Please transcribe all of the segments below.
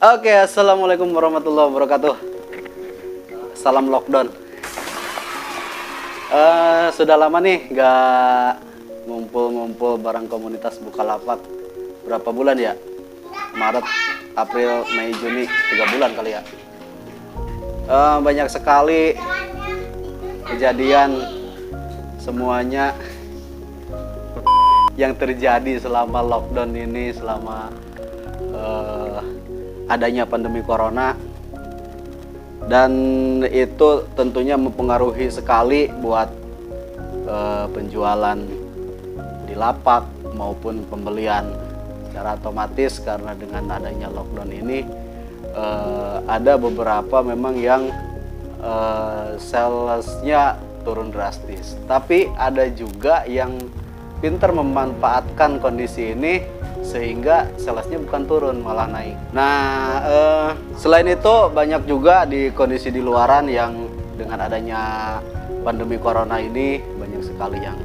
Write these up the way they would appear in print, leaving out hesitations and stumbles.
Oke, assalamualaikum warahmatullahi wabarakatuh. Salam lockdown. Sudah lama nih nggak ngumpul-ngumpul bareng komunitas Bukalapak. Berapa bulan ya? Maret, April, Mei, Juni, 3 bulan kali ya. Banyak sekali kejadian semuanya yang terjadi selama lockdown ini, selama adanya pandemi corona, dan itu tentunya mempengaruhi sekali buat penjualan di lapak maupun pembelian. Secara otomatis karena dengan adanya lockdown ini ada beberapa memang yang salesnya turun drastis, tapi ada juga yang pintar memanfaatkan kondisi ini sehingga salesnya bukan turun malah naik. Nah, selain itu banyak juga di kondisi di luaran yang dengan adanya pandemi corona ini banyak sekali yang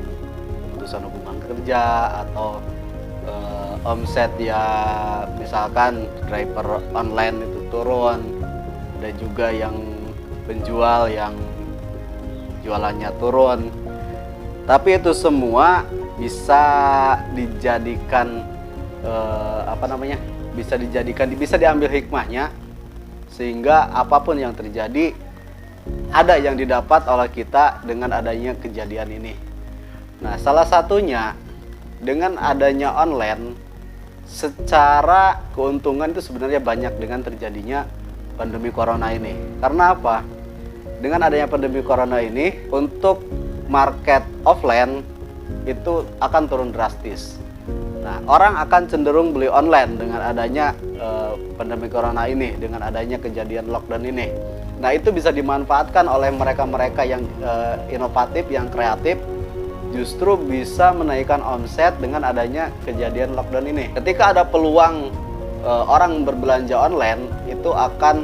putusan hubungan kerja atau omset ya, misalkan driver online itu turun, ada juga yang penjual yang jualannya turun. Tapi itu semua bisa dijadikan bisa diambil hikmahnya, sehingga apapun yang terjadi ada yang didapat oleh kita dengan adanya kejadian ini. Nah, salah satunya dengan adanya online, secara keuntungan itu sebenarnya banyak dengan terjadinya pandemi corona ini. Karena apa? Dengan adanya pandemi corona ini, untuk market offline itu akan turun drastis. Nah, orang akan cenderung beli online dengan adanya pandemi corona ini, dengan adanya kejadian lockdown ini. Nah, itu bisa dimanfaatkan oleh mereka-mereka yang inovatif, yang kreatif, justru bisa menaikkan omset dengan adanya kejadian lockdown ini. Ketika ada peluang orang berbelanja online, itu akan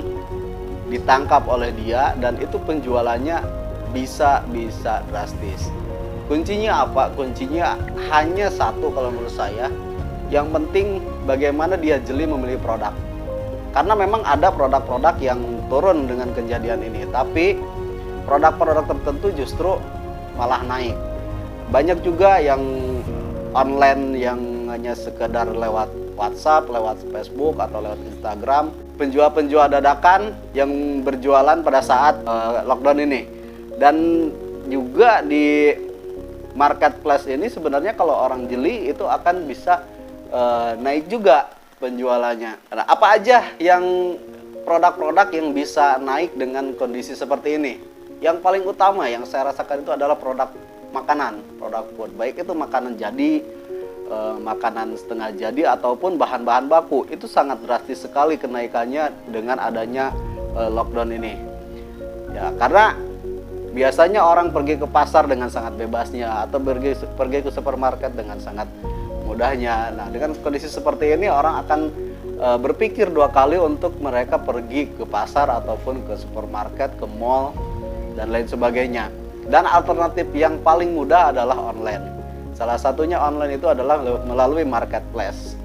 ditangkap oleh dia dan itu penjualannya bisa drastis. Kuncinya apa? Kuncinya hanya satu kalau menurut saya. Yang penting bagaimana dia jeli memilih produk. Karena memang ada produk-produk yang turun dengan kejadian ini, tapi produk-produk tertentu justru malah naik. Banyak juga yang online yang hanya sekedar lewat WhatsApp, lewat Facebook atau lewat Instagram, penjual-penjual dadakan yang berjualan pada saat lockdown ini. Dan juga di marketplace ini sebenarnya kalau orang jeli itu akan bisa naik juga penjualannya. Nah, apa aja yang produk-produk yang bisa naik dengan kondisi seperti ini? Yang paling utama yang saya rasakan itu adalah produk makanan, produk food. Baik itu makanan jadi, makanan setengah jadi ataupun bahan-bahan baku. Itu sangat drastis sekali kenaikannya dengan adanya lockdown ini. Ya, karena biasanya orang pergi ke pasar dengan sangat bebasnya atau pergi ke supermarket dengan sangat mudahnya. Nah, dengan kondisi seperti ini orang akan berpikir dua kali untuk mereka pergi ke pasar ataupun ke supermarket, ke mall dan lain sebagainya. Dan alternatif yang paling mudah adalah online. Salah satunya online itu adalah melalui marketplace.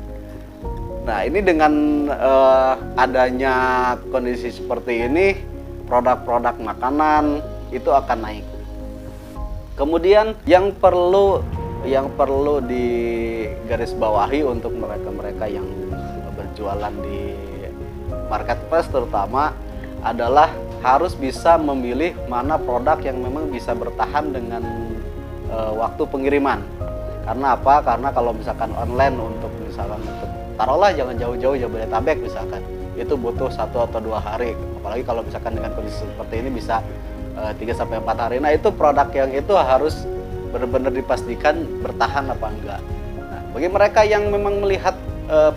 Nah, ini dengan adanya kondisi seperti ini, produk-produk makanan itu akan naik. Kemudian yang perlu digarisbawahi untuk mereka-mereka yang berjualan di marketplace terutama adalah harus bisa memilih mana produk yang memang bisa bertahan dengan waktu pengiriman. Karena apa? Karena kalau misalkan online untuk taruhlah jangan jauh-jauh Jabodetabek misalkan, itu butuh 1 atau 2 hari. Apalagi kalau misalkan dengan kondisi seperti ini bisa 3-4 hari. Nah, itu produk yang itu harus benar-benar dipastikan bertahan apa enggak. Nah, bagi mereka yang memang melihat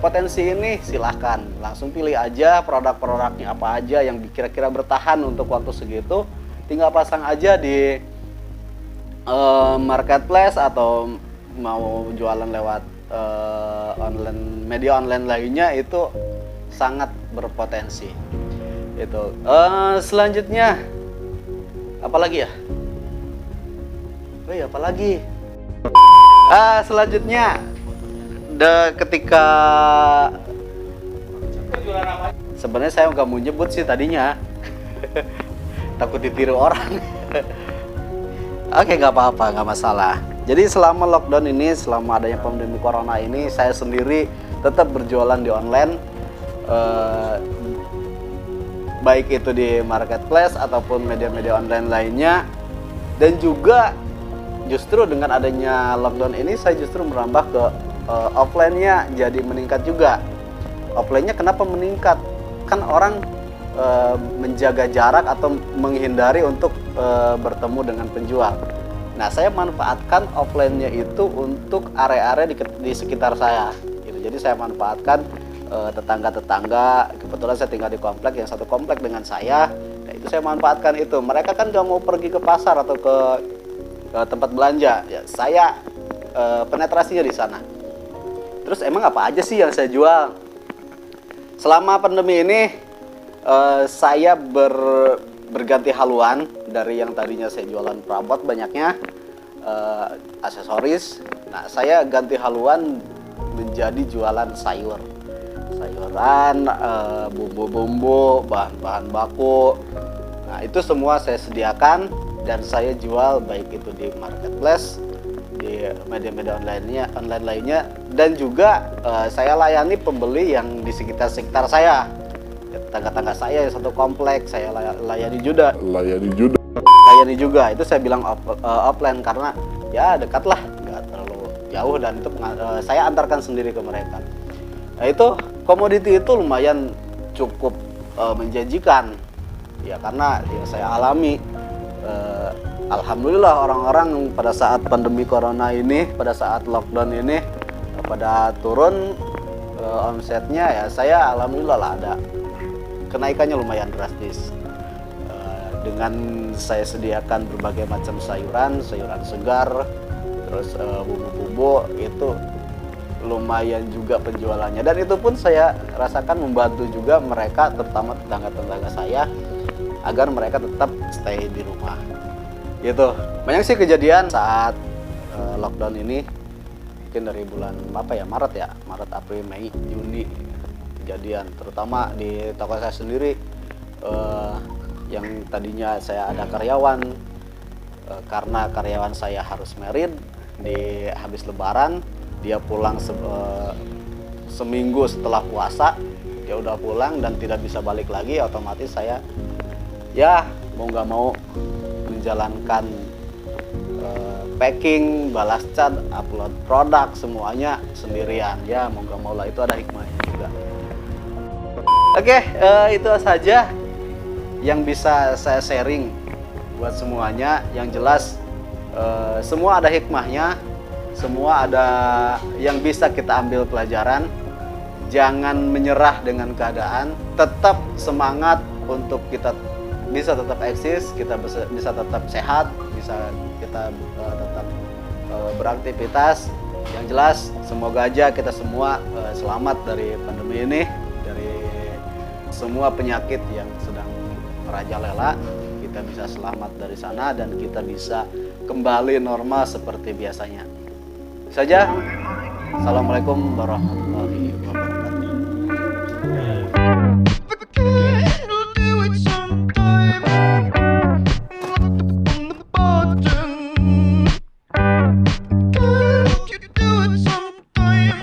potensi ini, silahkan langsung pilih aja produk-produknya apa aja yang kira-kira bertahan untuk waktu segitu. Tinggal pasang aja di marketplace atau mau jualan lewat media online lainnya, itu sangat berpotensi. Itu selanjutnya apalagi ya? Oh iya, apalagi? Selanjutnya ketika Sebenarnya saya nggak mau nyebut sih tadinya, takut ditiru orang. Oke, nggak apa-apa, nggak masalah. Jadi selama lockdown ini, selama adanya pandemi corona ini, saya sendiri tetap berjualan di online, baik itu di marketplace ataupun media-media online lainnya. Dan juga justru dengan adanya lockdown ini, saya justru merambah ke offline-nya jadi meningkat juga. Offline-nya kenapa meningkat? Kan orang menjaga jarak atau menghindari untuk bertemu dengan penjual. Nah, saya manfaatkan offline-nya itu untuk area-area di sekitar saya. Gitu. Jadi saya manfaatkan tetangga-tetangga. Kebetulan saya tinggal di komplek yang satu komplek dengan saya. Nah, itu saya manfaatkan itu. Mereka kan nggak mau pergi ke pasar atau ke tempat belanja. Ya, saya penetrasinya di sana. Terus emang apa aja sih yang saya jual? Selama pandemi ini saya berganti haluan dari yang tadinya saya jualan perabot banyaknya, aksesoris. Nah, saya ganti haluan menjadi jualan sayuran, bumbu-bumbu, bahan-bahan baku. Nah, itu semua saya sediakan dan saya jual baik itu di marketplace, di media-media online lainnya, dan juga saya layani pembeli yang di sekitar saya, tetangga-tetangga saya yang satu kompleks saya layani juga. Itu saya bilang offline karena ya dekat lah, nggak terlalu jauh, dan itu saya antarkan sendiri ke mereka. Nah, itu komoditi itu lumayan cukup menjanjikan ya, karena yang saya alami, alhamdulillah orang-orang pada saat pandemi corona ini, pada saat lockdown ini pada turun omsetnya. Ya, saya alhamdulillah lah ada kenaikannya lumayan drastis. Dengan saya sediakan berbagai macam sayuran segar, terus bumbu-bumbu, itu lumayan juga penjualannya, dan itu pun saya rasakan membantu juga mereka, terutama tetangga-tetangga saya, agar mereka tetap stay di rumah. Gitu. Banyak sih kejadian saat lockdown ini, mungkin dari bulan Maret, April, Mei, Juni kejadian, terutama di toko saya sendiri, yang tadinya saya ada karyawan, karena karyawan saya harus merit di habis lebaran, dia pulang seminggu setelah puasa, dia udah pulang dan tidak bisa balik lagi, otomatis saya ya mau nggak mau menjalankan packing, balas chat, upload produk, semuanya sendirian. Ya mau nggak mau lah, itu ada hikmahnya juga. Oke, itu saja yang bisa saya sharing buat semuanya. Yang jelas semua ada hikmahnya, semua ada yang bisa kita ambil pelajaran. Jangan menyerah dengan keadaan, tetap semangat untuk kita bisa tetap eksis, kita bisa tetap sehat, bisa kita tetap beraktivitas. Yang jelas semoga aja kita semua selamat dari pandemi ini, dari semua penyakit yang sedang merajalela. Kita bisa selamat dari sana dan kita bisa kembali normal seperti biasanya. Saja. Assalamualaikum warahmatullahi wabarakatuh.